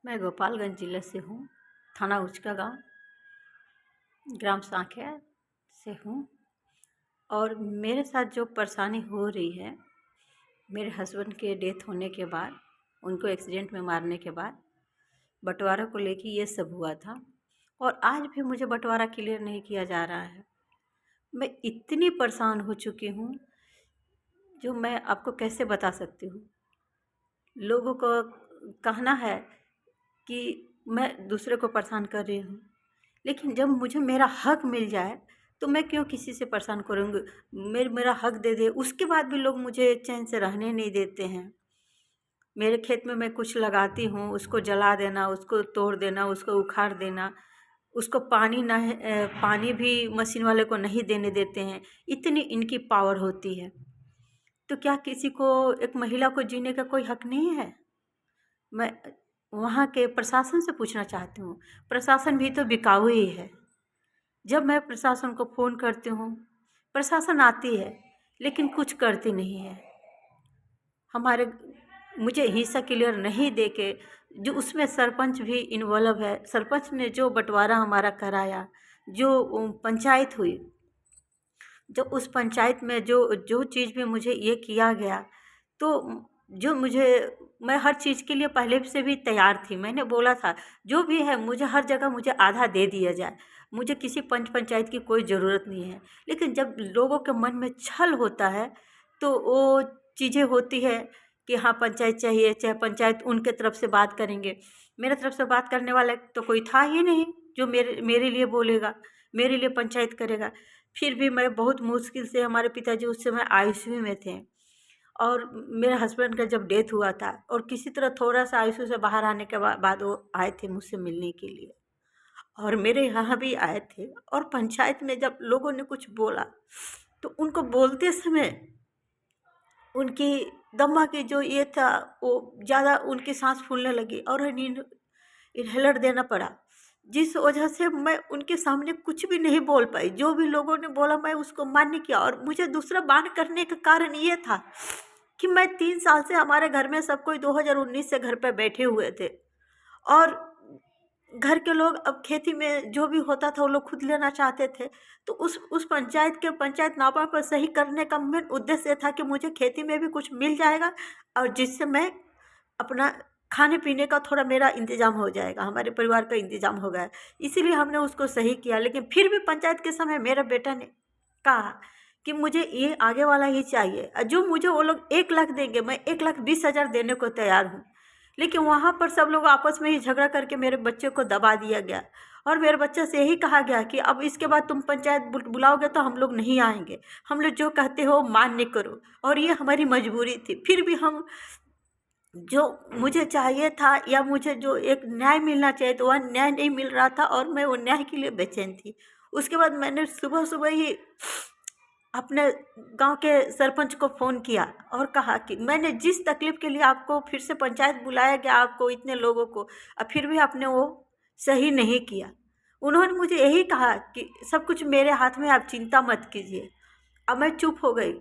मैं गोपालगंज जिले से हूँ। थाना उचका गांव, ग्राम सांख्या से हूँ। और मेरे साथ जो परेशानी हो रही है, मेरे हस्बैंड के डेथ होने के बाद, उनको एक्सीडेंट में मारने के बाद बंटवारा को लेके ये सब हुआ था। और आज भी मुझे बंटवारा क्लियर नहीं किया जा रहा है। मैं इतनी परेशान हो चुकी हूँ जो मैं आपको कैसे बता सकती हूँ। लोगों को कहना है कि मैं दूसरे को परेशान कर रही हूँ, लेकिन जब मुझे मेरा हक मिल जाए तो मैं क्यों किसी से परेशान करूँगी। मेरा हक दे दे, उसके बाद भी लोग मुझे चैन से रहने नहीं देते हैं। मेरे खेत में मैं कुछ लगाती हूँ, उसको जला देना, उसको तोड़ देना, उसको उखाड़ देना, उसको पानी भी मशीन वाले को नहीं देने देते हैं। इतनी इनकी पावर होती है। तो क्या किसी को, एक महिला को जीने का कोई हक नहीं है? मैं वहाँ के प्रशासन से पूछना चाहती हूँ। प्रशासन भी तो बिकाऊ ही है। जब मैं प्रशासन को फ़ोन करती हूँ, प्रशासन आती है लेकिन कुछ करती नहीं है। मुझे हिस्सा क्लियर नहीं दे के, जो उसमें सरपंच भी इन्वॉल्व है, सरपंच ने जो बंटवारा हमारा कराया, जो पंचायत हुई, जो उस पंचायत में जो जो चीज़ भी मुझे ये किया गया, तो जो मैं हर चीज़ के लिए पहले से भी तैयार थी। मैंने बोला था जो भी है मुझे हर जगह मुझे आधा दे दिया जाए, मुझे किसी पंचायत की कोई ज़रूरत नहीं है। लेकिन जब लोगों के मन में छल होता है तो वो चीज़ें होती है कि हाँ पंचायत चाहिए, चाहे पंचायत उनके तरफ से बात करेंगे। मेरे तरफ से बात करने वाला तो कोई था ही नहीं जो मेरे लिए बोलेगा, मेरे लिए पंचायत करेगा। फिर भी मैं बहुत मुश्किल से, हमारे पिताजी उस समय आईसीयू में थे और मेरे हस्बैंड का जब डेथ हुआ था, और किसी तरह थोड़ा सा आईसीयू से बाहर आने के बाद वो आए थे मुझसे मिलने के लिए, और मेरे यहाँ भी आए थे। और पंचायत में जब लोगों ने कुछ बोला तो उनको बोलते समय उनकी दमा की जो ये था वो ज़्यादा, उनकी सांस फूलने लगी और इन्हेलर देना पड़ा, जिस वजह से मैं उनके सामने कुछ भी नहीं बोल पाई। जो भी लोगों ने बोला मैं उसको मान्य किया। और मुझे दूसरा बात करने का कारण ये था कि मैं 3 साल से, हमारे घर में सब कोई 2019 से घर पे बैठे हुए थे, और घर के लोग अब खेती में जो भी होता था वो लोग खुद लेना चाहते थे। तो उस पंचायत नामा पर सही करने का मेन उद्देश्य था कि मुझे खेती में भी कुछ मिल जाएगा, और जिससे मैं अपना खाने पीने का थोड़ा मेरा इंतज़ाम हो जाएगा, हमारे परिवार का इंतज़ाम हो गया। इसीलिए हमने उसको सही किया। लेकिन फिर भी पंचायत के समय मेरा बेटा ने कहा कि मुझे ये आगे वाला ही चाहिए। जो मुझे वो लोग 1 लाख देंगे, मैं 1,20,000 देने को तैयार हूँ। लेकिन वहाँ पर सब लोग आपस में ही झगड़ा करके मेरे बच्चे को दबा दिया गया, और मेरे बच्चे से यही कहा गया कि अब इसके बाद तुम पंचायत बुलाओगे तो हम लोग नहीं आएंगे, हम लोग जो कहते हो मान्य करो। और ये हमारी मजबूरी थी। फिर भी हम, जो मुझे चाहिए था या मुझे जो एक न्याय मिलना चाहिए तो वह न्याय नहीं मिल रहा था, और मैं वो न्याय के लिए बेचैन थी। उसके बाद मैंने सुबह सुबह ही अपने गांव के सरपंच को फ़ोन किया और कहा कि मैंने जिस तकलीफ़ के लिए आपको फिर से पंचायत बुलाया गया, आपको इतने लोगों को, और फिर भी आपने वो सही नहीं किया। उन्होंने मुझे यही कहा कि सब कुछ मेरे हाथ में, आप चिंता मत कीजिए। अब मैं चुप हो गई।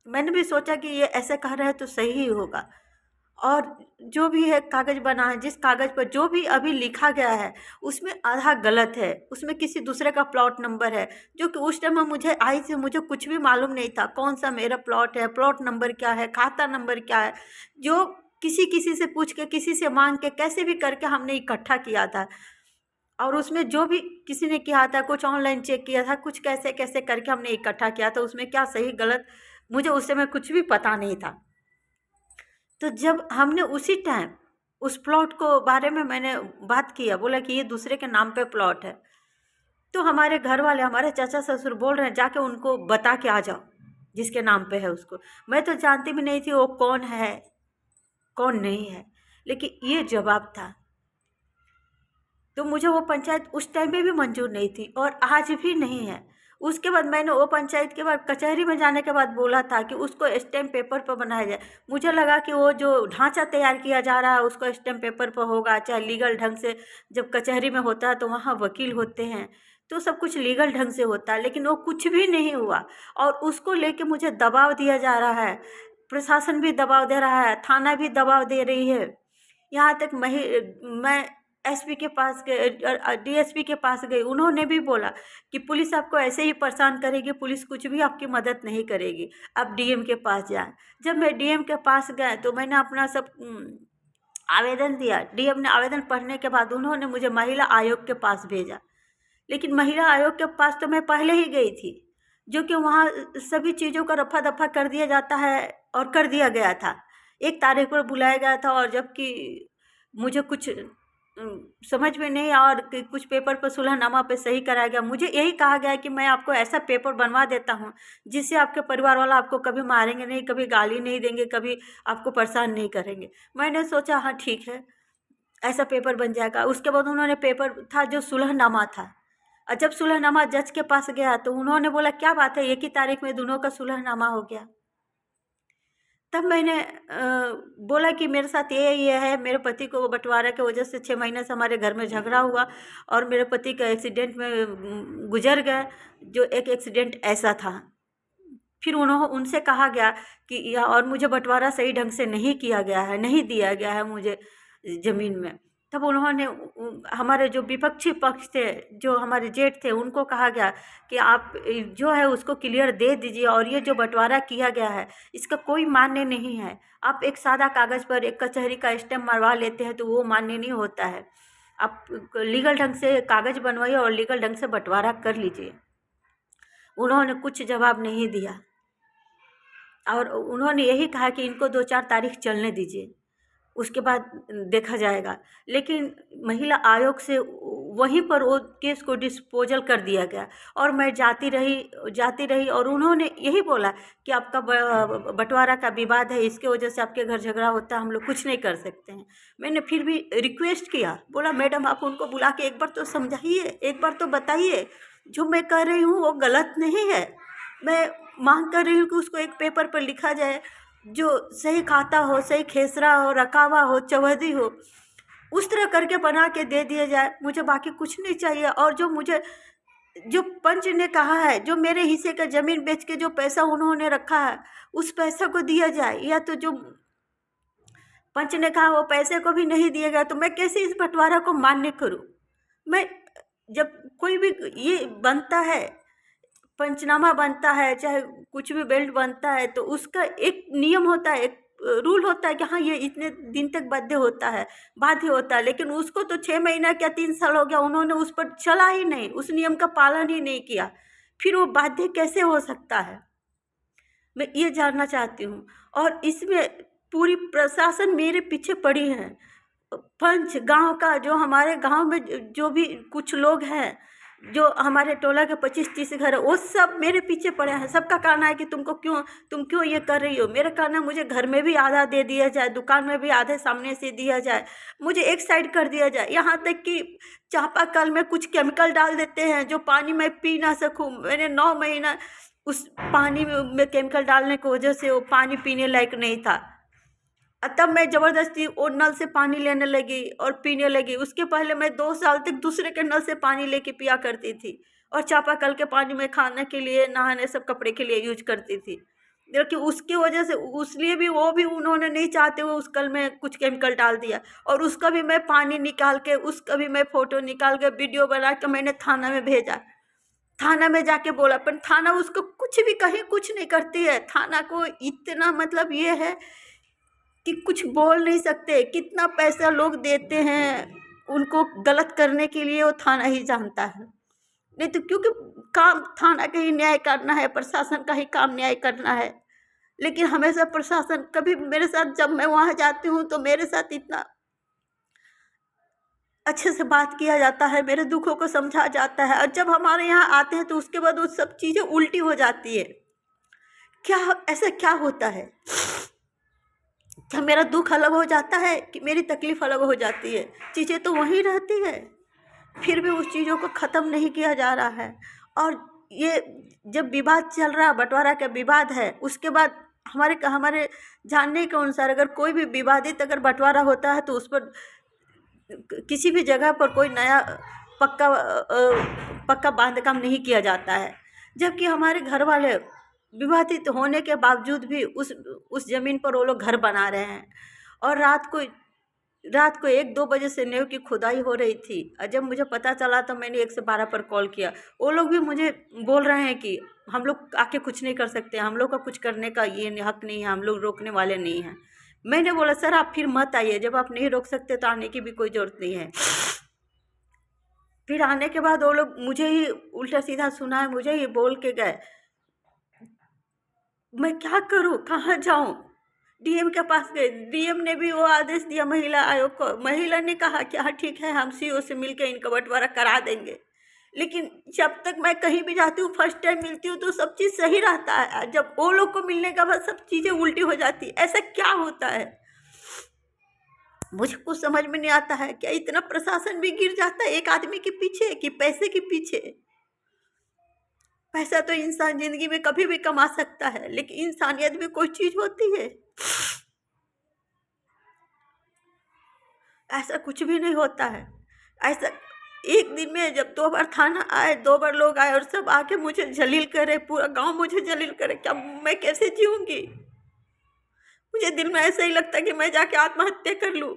मैंने भी सोचा कि ये ऐसे कह रहे हैं तो सही ही होगा। और जो भी है कागज़ बना है, जिस कागज़ पर जो भी अभी लिखा गया है उसमें आधा गलत है। उसमें किसी दूसरे का प्लॉट नंबर है, जो कि उस टाइम में मुझे कुछ भी मालूम नहीं था कौन सा मेरा प्लॉट है, प्लॉट नंबर क्या है, खाता नंबर क्या है। जो किसी से पूछ के, किसी से मांग के, कैसे भी करके हमने इकट्ठा किया था। और उसमें जो भी किसी ने किया था, कुछ ऑनलाइन चेक किया था, कुछ कैसे कैसे करके हमने इकट्ठा किया था। उसमें क्या सही गलत मुझे उस समय कुछ भी पता नहीं था। तो जब हमने उसी टाइम उस प्लॉट को बारे में मैंने बात किया, बोला कि ये दूसरे के नाम पे प्लॉट है, तो हमारे घर वाले, हमारे चाचा ससुर बोल रहे हैं जाके उनको बता के आ जाओ जिसके नाम पे है उसको। मैं तो जानती भी नहीं थी वो कौन है कौन नहीं है, लेकिन ये जवाब था। तो मुझे वो पंचायत उस टाइम पे भी मंजूर नहीं थी और आज भी नहीं है। उसके बाद मैंने वो पंचायत के बाद कचहरी में जाने के बाद बोला था कि उसको स्टैम्प पेपर पर बनाया जाए। मुझे लगा कि वो जो ढांचा तैयार किया जा रहा है उसको स्टैम्प पेपर पर होगा, चाहे लीगल ढंग से। जब कचहरी में होता है तो वहाँ वकील होते हैं, तो सब कुछ लीगल ढंग से होता है, लेकिन वो कुछ भी नहीं हुआ। और उसको लेके मुझे दबाव दिया जा रहा है, प्रशासन भी दबाव दे रहा है, थाना भी दबाव दे रही है यहाँ तक मैं एसपी के पास गए, डीएसपी के पास गई, उन्होंने भी बोला कि पुलिस आपको ऐसे ही परेशान करेगी, पुलिस कुछ भी आपकी मदद नहीं करेगी, आप डीएम के पास जाएं। जब मैं डीएम के पास गए तो मैंने अपना सब आवेदन दिया। डीएम ने आवेदन पढ़ने के बाद उन्होंने मुझे महिला आयोग के पास भेजा। लेकिन महिला आयोग के पास तो मैं पहले ही गई थी, जो कि वहाँ सभी चीज़ों का रफा दफा कर दिया जाता है और कर दिया गया था। एक तारीख पर बुलाया गया था और जबकि मुझे कुछ समझ में नहीं आया और कुछ पेपर पर सुलहनामा पे सही कराया गया। मुझे यही कहा गया कि मैं आपको ऐसा पेपर बनवा देता हूँ जिससे आपके परिवार वाला आपको कभी मारेंगे नहीं, कभी गाली नहीं देंगे, कभी आपको परेशान नहीं करेंगे। मैंने सोचा हाँ ठीक है, ऐसा पेपर बन जाएगा। उसके बाद उन्होंने पेपर था जो सुलहनामा था, और जब सुलहनामा जज के पास गया तो उन्होंने बोला क्या बात है, एक ही तारीख में दोनों का सुलहनामा हो गया। तब मैंने बोला कि मेरे साथ ये है, मेरे पति को बंटवारा की वजह से 6 महीने से हमारे घर में झगड़ा हुआ और मेरे पति का एक्सीडेंट में गुजर गए, जो एक एक्सीडेंट ऐसा था। फिर उनसे कहा गया कि और मुझे बंटवारा सही ढंग से नहीं किया गया है, नहीं दिया गया है मुझे ज़मीन में। तब उन्होंने हमारे जो विपक्षी पक्ष थे, जो हमारे जेठ थे, उनको कहा गया कि आप जो है उसको क्लियर दे दीजिए और ये जो बंटवारा किया गया है इसका कोई मान्य नहीं है। आप एक सादा कागज़ पर एक कचहरी का स्टैम्प मरवा लेते हैं तो वो मान्य नहीं होता है। आप लीगल ढंग से कागज़ बनवाइए और लीगल ढंग से बंटवारा कर लीजिए। उन्होंने कुछ जवाब नहीं दिया और उन्होंने यही कहा कि इनको 2-4 तारीख चलने दीजिए, उसके बाद देखा जाएगा। लेकिन महिला आयोग से वहीं पर वो केस को डिस्पोजल कर दिया गया और मैं जाती रही और उन्होंने यही बोला कि आपका बंटवारा का विवाद है, इसके वजह से आपके घर झगड़ा होता है, हम लोग कुछ नहीं कर सकते हैं। मैंने फिर भी रिक्वेस्ट किया, बोला मैडम आप उनको बुला के एक बार तो समझाइए, एक बार तो बताइए, जो मैं कर रही हूँ वो गलत नहीं है। मैं मांग कर रही हूँ कि उसको एक पेपर पर लिखा जाए जो सही खाता हो, सही खेसरा हो, रकावा हो, चौहदी हो, उस तरह करके बना के दे दिया जाए। मुझे बाकी कुछ नहीं चाहिए। और जो पंच ने कहा है, जो मेरे हिस्से का ज़मीन बेच के जो पैसा उन्होंने रखा है उस पैसा को दिया जाए, या तो जो पंच ने कहा वो पैसे को भी नहीं दिया गया तो मैं कैसे इस बंटवारा को मान्य करूं। मैं जब कोई भी ये बनता है, पंचनामा बनता है, चाहे कुछ भी बेल्ट बनता है, तो उसका एक नियम होता है, एक रूल होता है कि हाँ ये इतने दिन तक बाध्य होता है। लेकिन उसको तो 6 महीना क्या 3 साल हो गया, उन्होंने उस पर चला ही नहीं, उस नियम का पालन ही नहीं किया, फिर वो बाध्य कैसे हो सकता है, मैं ये जानना चाहती हूँ। और इसमें पूरी प्रशासन मेरे पीछे पड़ी है। पंच गांव का, जो हमारे गांव में जो भी कुछ लोग हैं, जो हमारे टोला के 25-30 घर है, वो सब मेरे पीछे पड़े हैं। सबका कहना है कि तुम क्यों ये कर रही हो। मेरा कहना है मुझे घर में भी आधा दे दिया जाए, दुकान में भी आधे सामने से दिया जाए, मुझे एक साइड कर दिया जाए। यहाँ तक कि चापाकल में कुछ केमिकल डाल देते हैं जो पानी में पी ना सकूँ। मैंने 9 महीना उस पानी में केमिकल डालने की वजह से वो पानी पीने लायक नहीं था। तब मैं ज़बरदस्ती वो नल से पानी लेने लगी और पीने लगी। उसके पहले मैं 2 साल तक दूसरे के नल से पानी लेके पिया करती थी और चापाकल के पानी में खाने के लिए, नहाने, सब कपड़े के लिए यूज करती थी। लेकिन उसकी वजह से, उसलिए भी उन्होंने नहीं चाहते हुए उस कल में कुछ केमिकल डाल दिया और उसका भी मैं पानी निकाल के, उसका भी मैं फ़ोटो निकाल के, वीडियो बना के मैंने थाना में भेजा। थाना में जाके बोला, पर थाना उसको कुछ भी कहीं कुछ नहीं करती है। थाना को इतना मतलब ये है कि कुछ बोल नहीं सकते। कितना पैसा लोग देते हैं उनको गलत करने के लिए, वो थाना ही जानता है। नहीं तो क्योंकि काम थाना का ही न्याय करना है, प्रशासन का ही काम न्याय करना है। लेकिन हमेशा प्रशासन, कभी मेरे साथ, जब मैं वहाँ जाती हूँ तो मेरे साथ इतना अच्छे से बात किया जाता है, मेरे दुखों को समझा जाता है, और जब हमारे यहाँ आते हैं तो उसके बाद वो सब चीज़ें उल्टी हो जाती है। ऐसा क्या होता है? क्या मेरा दुख अलग हो जाता है कि मेरी तकलीफ़ अलग हो जाती है? चीज़ें तो वहीं रहती है, फिर भी उस चीज़ों को ख़त्म नहीं किया जा रहा है। और ये जब विवाद चल रहा, बंटवारा का विवाद है, उसके बाद हमारे जानने के अनुसार अगर कोई भी विवादित अगर बंटवारा होता है तो उस पर किसी भी जगह पर कोई नया पक्का बांध काम नहीं किया जाता है। जबकि हमारे घर वाले विवादित होने के बावजूद भी उस ज़मीन पर वो लोग घर बना रहे हैं और रात को रात को 1-2 बजे से नींव की खुदाई हो रही थी और जब मुझे पता चला तो मैंने 112 पर कॉल किया। वो लोग भी मुझे बोल रहे हैं कि हम लोग आके कुछ नहीं कर सकते, हम लोग का कुछ करने का ये हक नहीं है, हम लोग रोकने वाले नहीं हैं। मैंने बोला सर आप फिर मत आइए, जब आप नहीं रोक सकते तो आने की भी कोई ज़रूरत नहीं है। फिर आने के बाद वो लोग मुझे ही उल्टा सीधा सुनाए, मुझे ही बोल के गए। मैं क्या करूँ, कहाँ जाऊँ? डीएम के पास गए, डीएम ने भी वो आदेश दिया महिला आयोग को। महिला ने कहा कि हाँ ठीक है, हम सीओ से मिलकर इनका बंटवारा करा देंगे। लेकिन जब तक मैं कहीं भी जाती हूँ, फर्स्ट टाइम मिलती हूँ तो सब चीज़ सही रहता है, जब वो लोग को मिलने के बाद सब चीज़ें उल्टी हो जाती है। ऐसा क्या होता है? मुझे कुछ समझ में नहीं आता है। क्या इतना प्रशासन भी गिर जाता है एक आदमी के पीछे कि पैसे के पीछे? पैसा तो इंसान जिंदगी में कभी भी कमा सकता है, लेकिन इंसानियत भी कोई चीज होती है? ऐसा कुछ भी नहीं होता है। ऐसा एक दिन में जब 2 बार थाना आए, 2 बार लोग आए और सब आके मुझे जलील करे, पूरा गांव मुझे जलील करे, क्या मैं कैसे जीऊंगी? मुझे दिल में ऐसा ही लगता है कि मैं जाके आत्महत्या कर लूं।